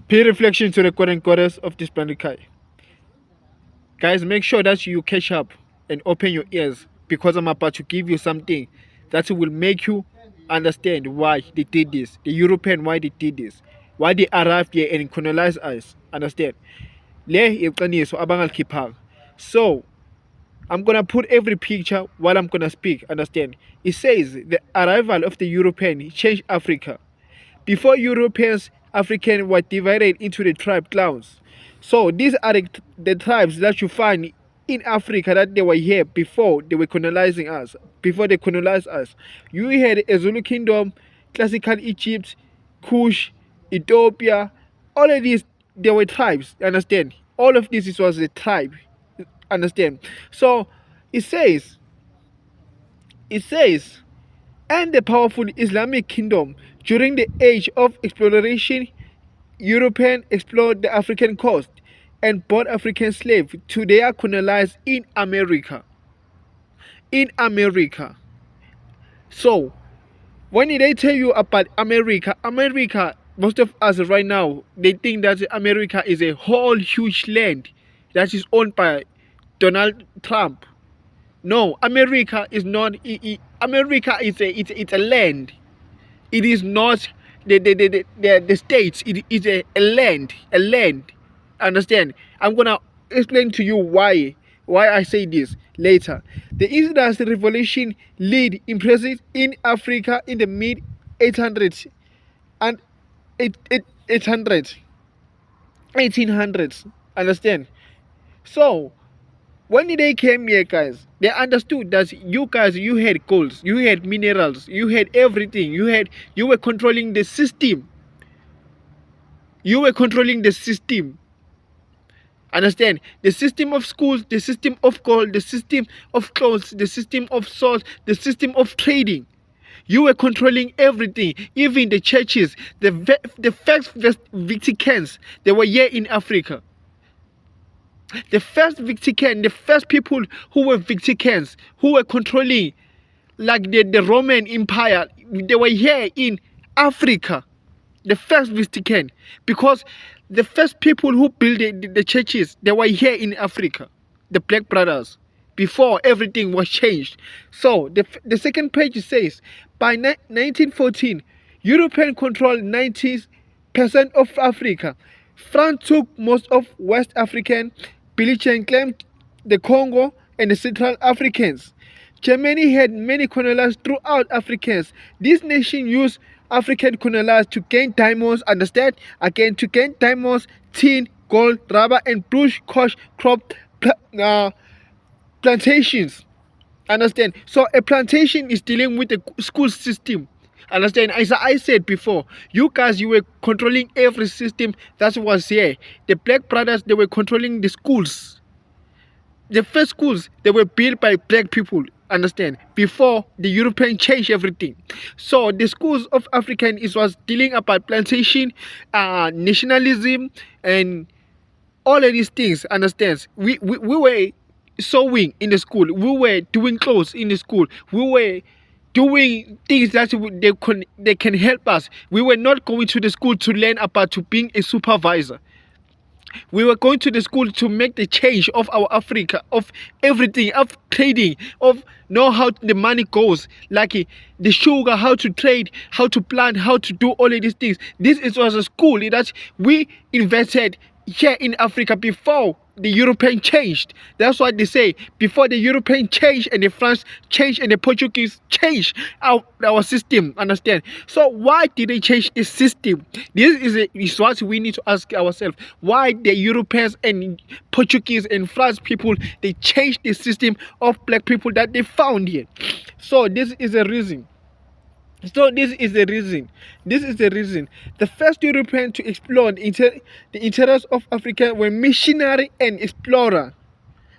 Pay reflection to the quote and goddess of this planet Kai. Guys, make sure that you catch up and open your ears, because I'm about to give you something that will make you understand why they did this. The European, why they did this. Why they arrived here and colonized us. Understand? Le iqiniso abangalikhipha. So, I'm gonna put every picture while I'm gonna speak. Understand? It says the arrival of the European changed Africa. Before Europeans, Africans were divided into the tribe clans. So these are the tribes that you find in Africa that they were here before they were colonizing us. Before they colonized us, you had a Zulu kingdom, classical Egypt, Kush, Ethiopia. All of these, they were tribes. Understand? All of this was a tribe. Understand? So it says, it says and the powerful Islamic kingdom. During the age of exploration, Europeans explored the African coast and brought African slaves to their colonized in America. In America. So, when they tell you about America, America, most of us right now, they think that America is a whole huge land that is owned by Donald Trump. No, America is not. America is it's a land. It is not the states. It is a land. A land. Understand? I'm gonna explain to you why I say this later. The industrial revolution led impressive in Africa in the mid 800s and 800s, 1800s. Understand? So when they came here, guys, they understood that you guys, you had goals, you had minerals, you had everything, you were controlling the system. You were controlling the system. Understand? The system of schools, the system of gold, the system of clothes, the system of salt, the system of trading. You were controlling everything, even the churches, the first Vatican, they were here in Africa. The first Vatican, the first people who were Vaticans, who were controlling, like the Roman Empire, they were here in Africa. The first Vatican, because the first people who built the churches, they were here in Africa, the Black Brothers, before everything was changed. So the second page says, by 1914, European controlled 90% of Africa. France took most of West African. Belgium claimed the Congo and the Central Africans. Germany had many colonies throughout Africans. This nation used African colonies to gain diamonds, understand? Again, to gain diamonds, tin, gold, rubber, and bush crop plantations. Understand? So a plantation is dealing with the school system. Understand? As I said before, you guys, you were controlling every system that was here. The Black Brothers, they were controlling the schools. The first schools, they were built by black people. Understand? Before the European changed everything. So the schools of African, it was dealing about plantation, nationalism, and all of these things. Understands? We were sewing in the school. We were doing clothes in the school. We were doing things that they can help us. We were not going to the school to learn about to being a supervisor. We were going to the school to make the change of our Africa, of everything, of trading, of know how the money goes, like the sugar, how to trade, how to plant, how to do all of these things. Was a school that we invested here in Africa before the European changed. That's what they say. Before the European changed and the France changed and the Portuguese changed our system. Understand? So why did they change the system? This is what we need to ask ourselves. Why the Europeans and Portuguese and French people, they changed the system of black people that they found here. So this is a reason. This is the reason. The first Europeans to explore the interests of Africa were missionary and explorer.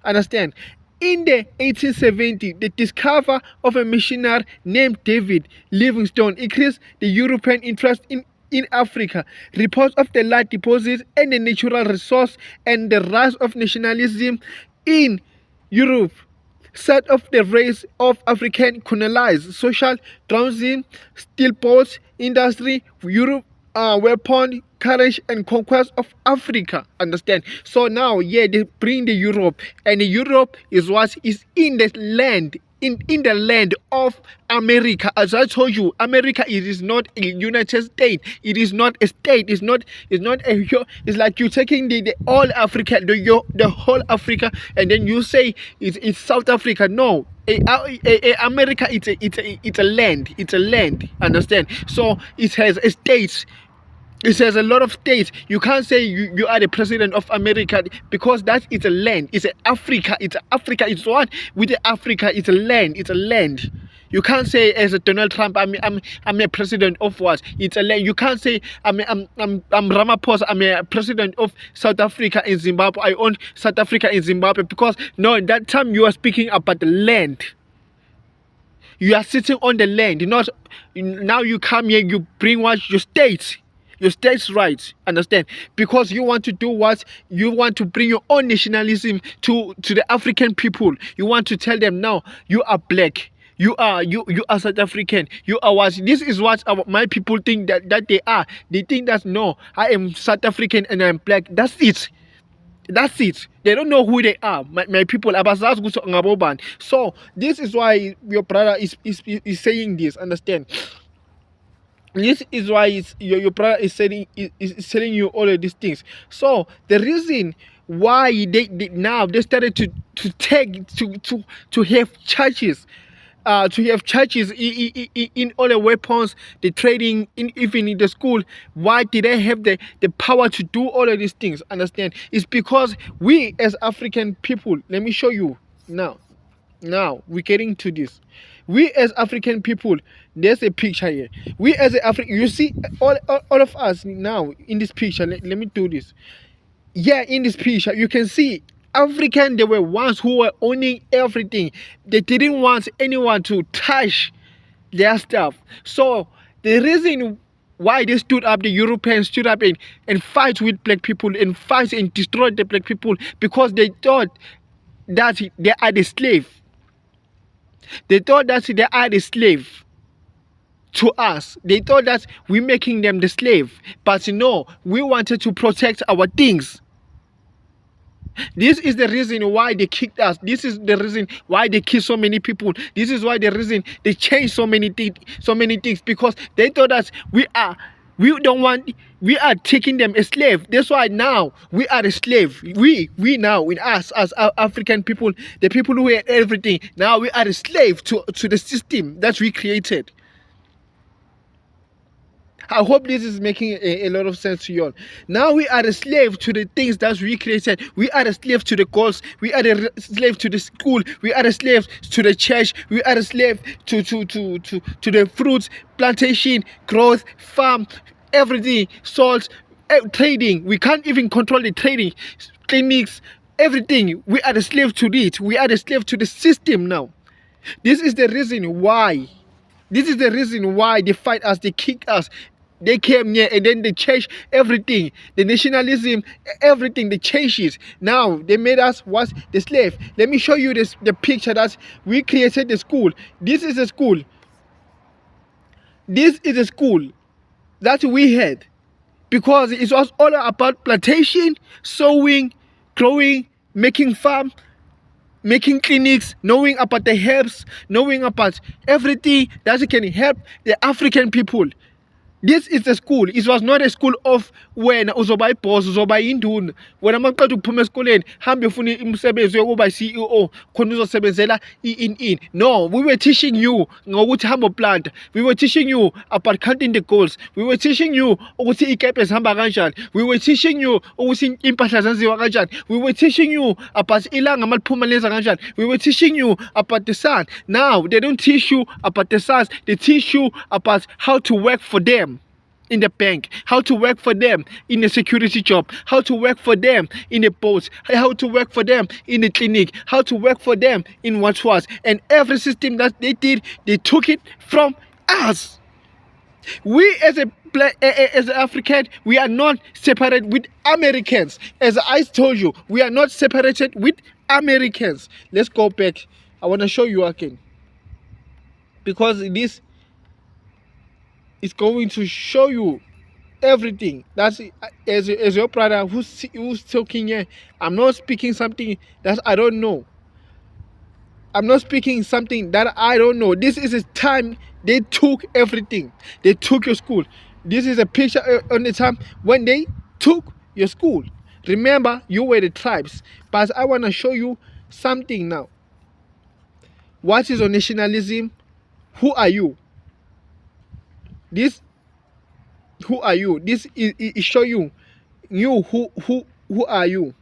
Understand? In the 1870s, the discovery of a missionary named David Livingstone increased the European interest in Africa. Reports of the large deposits and the natural resource and the rise of nationalism in Europe set off the rise of African colonized social drowsing, steel ports industry. Europe weapon, courage, and conquest of Africa. Understand? So now, yeah, they bring the Europe, and the Europe is what is in the land. In the land of America. As I told you, America, it is not a United States. It is not a state. It's not a. It's like you taking the all Africa, the whole Africa, and then you say it's South Africa. No, America, it's a land. It's a land. Understand? So it has a states. It says a lot of states. You can't say you are the president of America, because that is a land. It's a Africa. It's a Africa. It's what with the Africa. It's a land. It's a land. You can't say as a Donald Trump, I'm a president of what? It's a land. You can't say I'm Ramaphosa, I'm a president of South Africa and Zimbabwe. I own South Africa and Zimbabwe, because no, at that time you are speaking about the land. You are sitting on the land. Not now you come here, you bring what your state's rights. Understand? Because you want to do what you want to bring your own nationalism to the African people. You want to tell them now you are black. You are South African. You are what? This is what my people think that they are. They think that no, I am South African and I'm black. That's it. That's it. They don't know who they are. My people. So this is why your brother is saying this. Understand? This is why your brother is saying is telling you all of these things. So the reason why they now they started to take to have churches. To have churches in all the weapons, the trading, even in the school. Why did they have the power to do all of these things? Understand? It's because we as African people, let me show you now. Now we're getting to this. We as African people, there's a picture here. We as African, you see all of us now in this picture. Let me do this. Yeah, in this picture you can see African, they were ones who were owning everything. They didn't want anyone to touch their stuff. So the reason why they stood up, the Europeans stood up and fight with black people and fight and destroy the black people, because they thought that they are the slave. They thought that they are the slave to us. They thought that we're making them the slave. But no, we wanted to protect our things. This is the reason why they kicked us. This is the reason why they killed so many people. This is why the reason they changed so many things, because they thought that we are taking them a slave. That's why now we are a slave. We now, with us as African people, the people who had everything, now we are a slave to the system that we created. I hope this is making a lot of sense to you all. Now we are a slave to the things that we created. We are a slave to the goals. We are a slave to the school. We are a slave to the church. We are a slave to the fruits, plantation, growth, farm, everything, salt, trading. We can't even control the trading, clinics, everything. We are a slave to it. We are a slave to the system now. This is the reason why. This is the reason why they fight us, they kick us. They came here and then they changed everything. The nationalism, everything, they changed it. Now they made us what? The slave. Let me show you the picture that we created the school. This is a school. This is a school that we had, because it was all about plantation, sowing, growing, making farm, making clinics, knowing about the herbs, knowing about everything that can help the African people. This is a school. It was not a school of when uzoba boss, uzoba induna. When amaqeda ukuphuma esikoleni, hambe ufuna umsebenzi yokuba CEO, khona uzosebenzela in. No, we were teaching you ngokuthi hamba plant. We were teaching you about counting the goals. We were teaching you ukuthi ikephe zihamba kanjani. We were teaching you ukuthi impahla zenziwa kanjani. We were teaching you about ilanga maliphuma lenza kanjani. We were teaching you about the sun. Now they don't teach you about the sun. They teach you about how to work for them in the bank, how to work for them in a security job, how to work for them in a boat, how to work for them in a clinic, how to work for them in what was. And every system that they did, they took it from us. We as an African, we are not separated with Americans. As I told you, we are not separated with Americans. Let's go back. I want to show you again, because this is going to show you everything. That's as your brother who's talking here. I'm not speaking something that I don't know. I'm not speaking something that I don't know. This is a time they took everything. They took your school. This is a picture on the time when they took your school. Remember, you were the tribes. But I want to show you something now. What is your nationalism? Who are you? This, who are you? This is show you, who are you?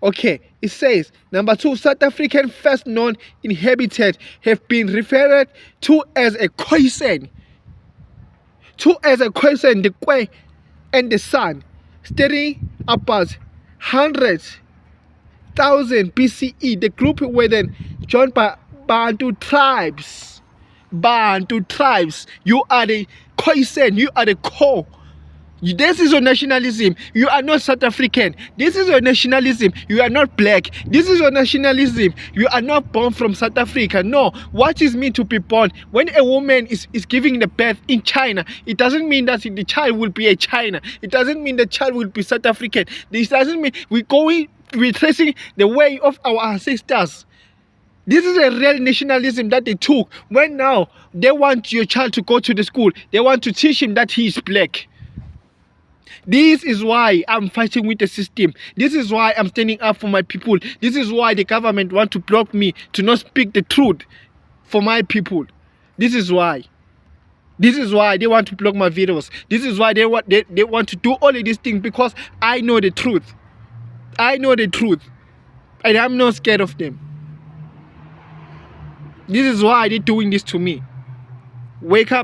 Okay, it says number 2, South African first known inhabitants have been referred to as a Khoisan. The Kwe and the Sun, staring about 100,000 BCE. The group were then joined by Bantu tribes. Bantu tribes. You are the Khoisan. You are the Ko. This is your nationalism. You are not South African. This is your nationalism. You are not black. This is your nationalism. You are not born from South Africa. No. What is meant to be born? When a woman is giving the birth in China, it doesn't mean that the child will be a China. It doesn't mean the child will be South African. This doesn't mean we're tracing the way of our ancestors. This is a real nationalism that they took. When now they want your child to go to the school, they want to teach him that he is black. This is why I'm fighting with the system. This is why I'm standing up for my people. This is why the government want to block me to not speak the truth for my people. This is why. This is why they want to block my videos. This is why they want to do all of these things, because I know the truth. I know the truth. And I'm not scared of them. This is why they're doing this to me. Wake up.